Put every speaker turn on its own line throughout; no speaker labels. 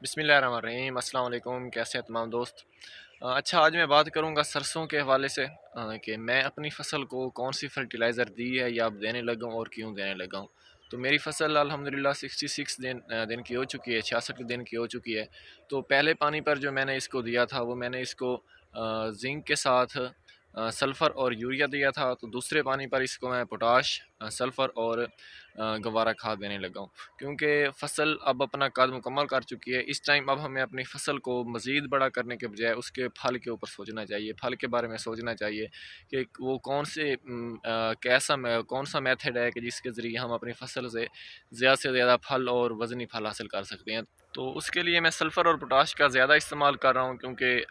बिस्मिल्लाहिर्रहमानिर्रहीम, अस्सलाम वालेकुम। कैसे हैं तमाम दोस्त। अच्छा, आज मैं बात करूंगा सरसों के हवाले से कि मैं अपनी फ़सल को कौन सी फ़र्टिलाइज़र दी है या अब देने लगा हूँ और क्यों देने लगा हूँ। तो मेरी फ़सल अल्हम्दुलिल्लाह 66 दिन की हो चुकी है, 66 दिन की हो चुकी है। तो पहले पानी पर जो मैंने इसको दिया था वो मैंने इसको ज़िंक के साथ सल्फ़र और यूरिया दिया था। तो दूसरे पानी पर इसको मैं पोटाश, सल्फ़र और गवारा खाद देने लगा हूँ। क्योंकि फ़सल अब अपना कद मुकम्मल कर चुकी है। इस टाइम अब हमें अपनी फ़सल को मज़ीद बड़ा करने के बजाय उसके फल के ऊपर सोचना चाहिए, फल के बारे में सोचना चाहिए कि वो कौन सा मेथड है कि जिसके ज़रिए हम अपनी फ़सल से ज़्यादा फल और वज़नी फल हासिल कर सकते हैं। तो उसके लिए मैं सल्फ़र और पोटाश का ज़्यादा इस्तेमाल कर रहा हूँ, क्योंकि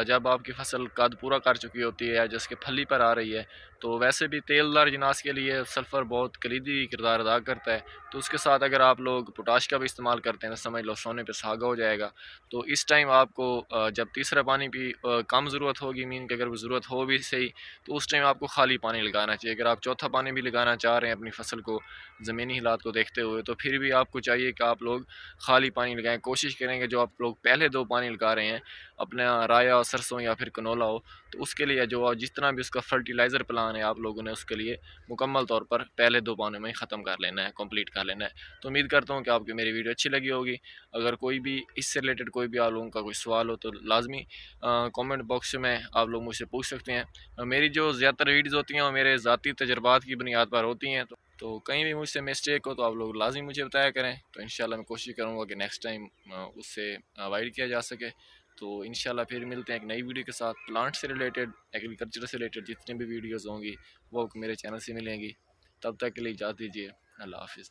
जब आपकी फ़सल कद पूरा कर चुकी होती है या जिसके फली पर आ रही है, तो वैसे भी तेलदार जिनास के लिए सल्फ़र बहुत कलीदी किरदार अदा करता है। तो उसके साथ अगर आप लोग पोटाश का भी इस्तेमाल करते हैं तो समझ लो सोने पे सुहागा हो जाएगा। तो इस टाइम आपको जब तीसरा पानी भी कम ज़रूरत होगी, मीन कि अगर वो ज़रूरत हो भी सही, तो उस टाइम आपको खाली पानी लगाना चाहिए। अगर आप चौथा पानी भी लगाना चाह रहे हैं अपनी फ़सल को ज़मीनी हालात को देखते हुए, तो फिर भी आपको चाहिए कि आप लोग खाली पानी लगाएँ। कोशिश करेंगे जो आप लोग पहले 2 पानी लगा रहे हैं, अपना राया, सरसों या फिर कनोला हो, तो उसके लिए जो जितना भी उसका फर्टिलाइज़र प्लान है, आप लोगों ने उसके लिए मुकम्मल तौर पर पहले 2 पानों में ख़त्म कर लेना है, कंप्लीट कर लेना है। तो उम्मीद करता हूँ कि आपको मेरी वीडियो अच्छी लगी होगी। अगर कोई भी इससे रिलेटेड कोई भी आप लोगों का कोई सवाल हो तो लाज़मी कमेंट बॉक्स में आप लोग मुझसे पूछ सकते हैं। मेरी जो ज़्यादातर वीडियोज़ होती हैं वो मेरे ज़ाती तजुर्बात की बुनियाद पर होती हैं। तो कहीं भी मुझसे मिस्टेक हो तो आप लोग लाज़मी मुझे बताया करें। तो इंशाल्लाह मैं कोशिश करूँगा कि नेक्स्ट टाइम उससे अवॉइड किया जा सके। तो इंशाल्लाह फिर मिलते हैं एक नई वीडियो के साथ। प्लांट से रिलेटेड, एग्रीकल्चर से रिलेटेड जितनी भी वीडियोज़ होंगी वो आपको मेरे चैनल से मिलेंगी। तब तक के लिए इजाज़त दीजिए। अल्लाह हाफ़िज़।